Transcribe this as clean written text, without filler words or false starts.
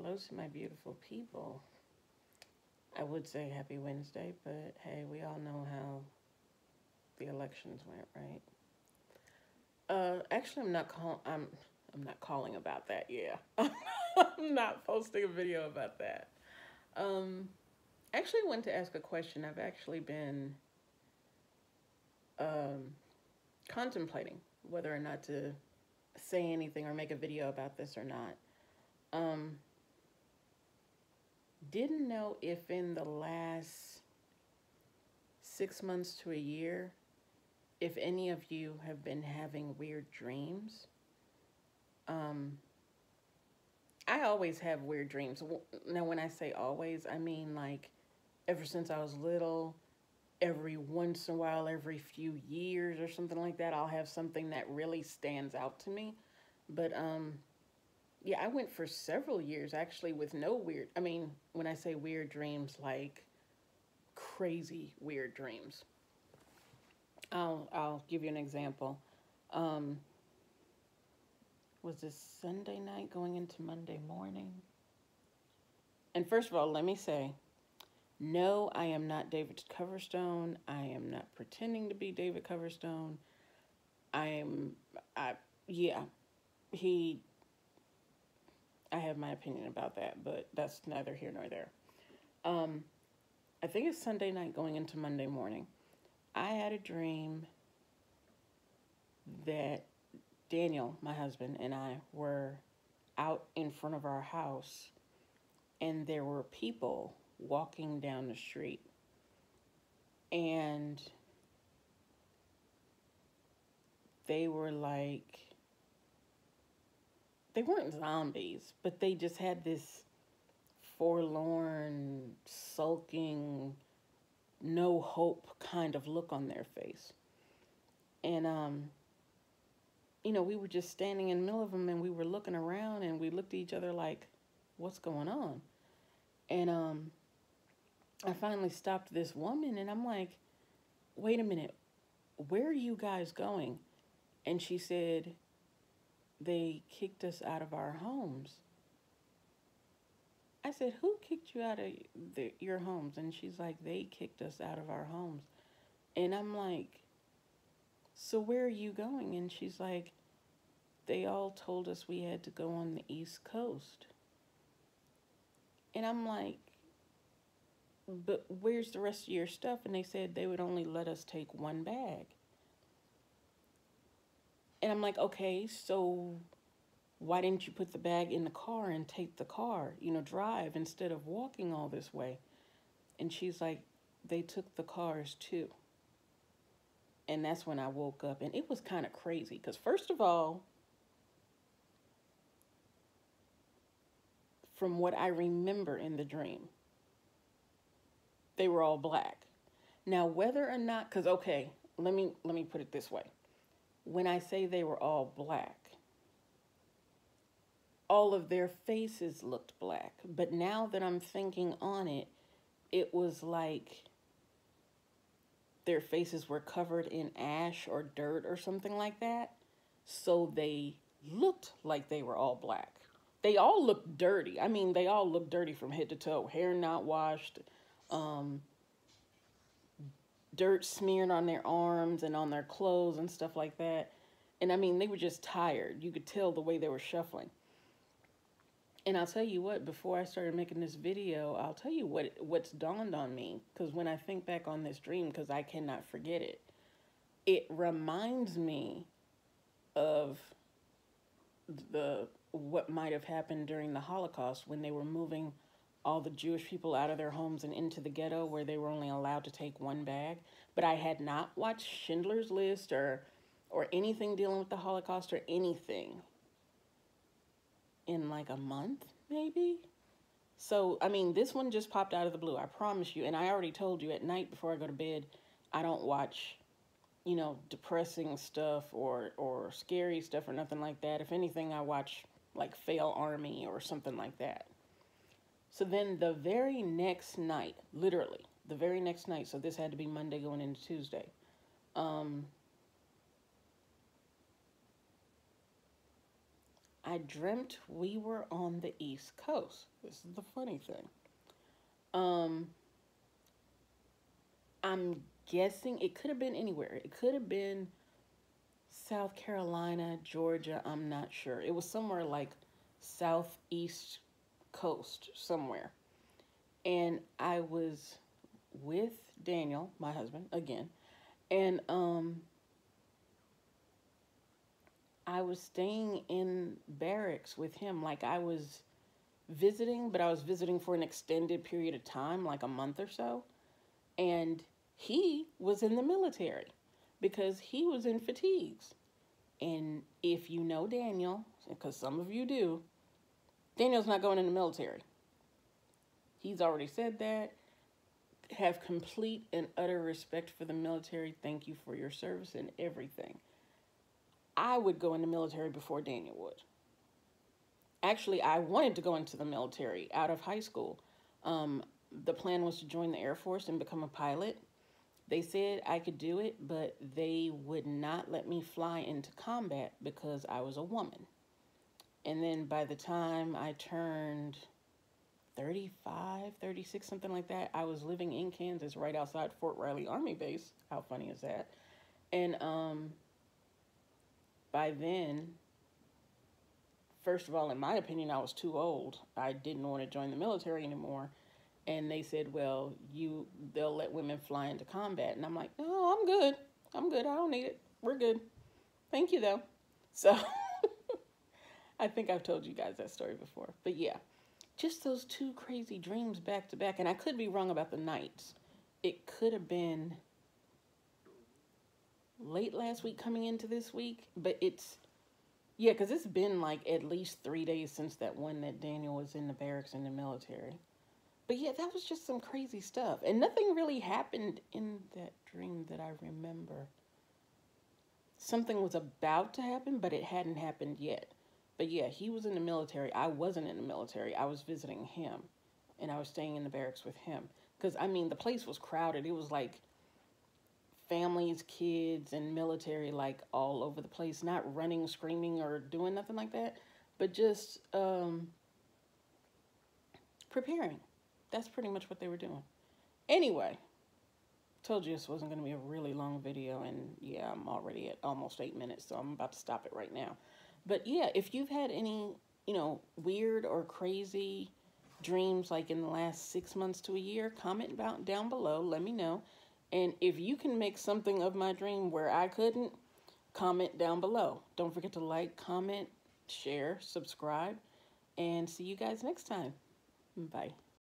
Hello to my beautiful people. I would say happy Wednesday, but hey, we all know how the elections went, right? Actually, I'm not calling about that. Yeah, I'm not posting a video about that. Um, actually, I wanted to ask a question. I've actually been um contemplating whether or not to say anything or make a video about this or not. Um, didn't know if in the last 6 months to a year if any of you have been having weird dreams. Um, I always have weird dreams. Now, when I say always, I mean like ever since I was little, every once in a while, every few years or something like that, I'll have something that really stands out to me. But yeah, I went for several years actually with no weird. I mean, when I say weird dreams, like crazy weird dreams. I'll give you an example. Um, was this Sunday night going into Monday morning? And first of all, let me say, no, I am not David Coverstone. I am not pretending to be David Coverstone. I, yeah, he, I have my opinion about that, but that's neither here nor there. Um, I think it's Sunday night going into Monday morning. I had a dream that Daniel, my husband, and I were out in front of our house, and there were people walking down the street. And they were like, they weren't zombies, but they just had this forlorn, sulking, no hope kind of look on their face. And, we were just standing in the middle of them and we were looking around and we looked at each other like, what's going on? And I finally stopped this woman and I'm like, wait a minute, where are you guys going? And she said, they kicked us out of our homes. I said, who kicked you out of your homes? And she's like, they kicked us out of our homes. And I'm like, so where are you going? And she's like, they all told us we had to go on the East Coast. And I'm like, but where's the rest of your stuff? And they said they would only let us take one bag. And I'm like, okay, so why didn't you put the bag in the car and take the car, drive instead of walking all this way? And she's like, they took the cars too. And that's when I woke up. And it was kind of crazy because, first of all, from what I remember in the dream, they were all black. Now, whether or not, because, okay, let me put it this way. When I say they were all black, all of their faces looked black. But now that I'm thinking on it, it was like their faces were covered in ash or dirt or something like that. So they looked like they were all black. They all looked dirty. I mean, they all looked dirty from head to toe. Hair not washed, dirt smeared on their arms and on their clothes and stuff like that. And I mean, they were just tired. You could tell the way they were shuffling. And I'll tell you what, before I started making this video, I'll tell you what's dawned on me. Because when I think back on this dream, because I cannot forget it, it reminds me of what might have happened during the Holocaust when they were moving all the Jewish people out of their homes and into the ghetto where they were only allowed to take one bag. But I had not watched Schindler's List or anything dealing with the Holocaust or anything in like a month, maybe. So, I mean, this one just popped out of the blue, I promise you. And I already told you at night before I go to bed, I don't watch, depressing stuff or scary stuff or nothing like that. If anything, I watch like Fail Army or something like that. So then the very next night, literally, the very next night, so this had to be Monday going into Tuesday, I dreamt we were on the East Coast. This is the funny thing. Um, I'm guessing it could have been anywhere. It could have been South Carolina, Georgia. I'm not sure. It was somewhere like southeast coast, somewhere. And I was with Daniel, my husband, again. And I was staying in barracks with him. Like I was visiting, but I was visiting for an extended period of time, like a month or so. And he was in the military because he was in fatigues. And if you know Daniel, because some of you do, Daniel's not going in the military. He's already said that. Have complete and utter respect for the military. Thank you for your service and everything. I would go in the military before Daniel would. Actually, I wanted to go into the military out of high school. The plan was to join the Air Force and become a pilot. They said I could do it, but they would not let me fly into combat because I was a woman. And then by the time I turned 35, 36, something like that, I was living in Kansas right outside Fort Riley Army Base. How funny is that? And by then, first of all, in my opinion, I was too old. I didn't want to join the military anymore. And they said, well, they'll let women fly into combat. And I'm like, no, I'm good. I'm good. I don't need it. We're good. Thank you, though. So I think I've told you guys that story before. But yeah, just those two crazy dreams back to back. And I could be wrong about the nights. It could have been late last week coming into this week. But yeah, because it's been like at least 3 days since that one that Daniel was in the barracks in the military. But yeah, that was just some crazy stuff. And nothing really happened in that dream that I remember. Something was about to happen, but it hadn't happened yet. But yeah, he was in the military. I wasn't in the military. I was visiting him. And I was staying in the barracks with him. Because, I mean, the place was crowded. It was like families, kids, and military, like, all over the place. Not running, screaming, or doing nothing like that. But just preparing. That's pretty much what they were doing. Anyway, told you this wasn't going to be a really long video, and yeah, I'm already at almost 8 minutes, so I'm about to stop it right now. But yeah, if you've had any, weird or crazy dreams like in the last 6 months to a year, comment about down below, let me know. And if you can make something of my dream where I couldn't, comment down below. Don't forget to like, comment, share, subscribe, and see you guys next time. Bye.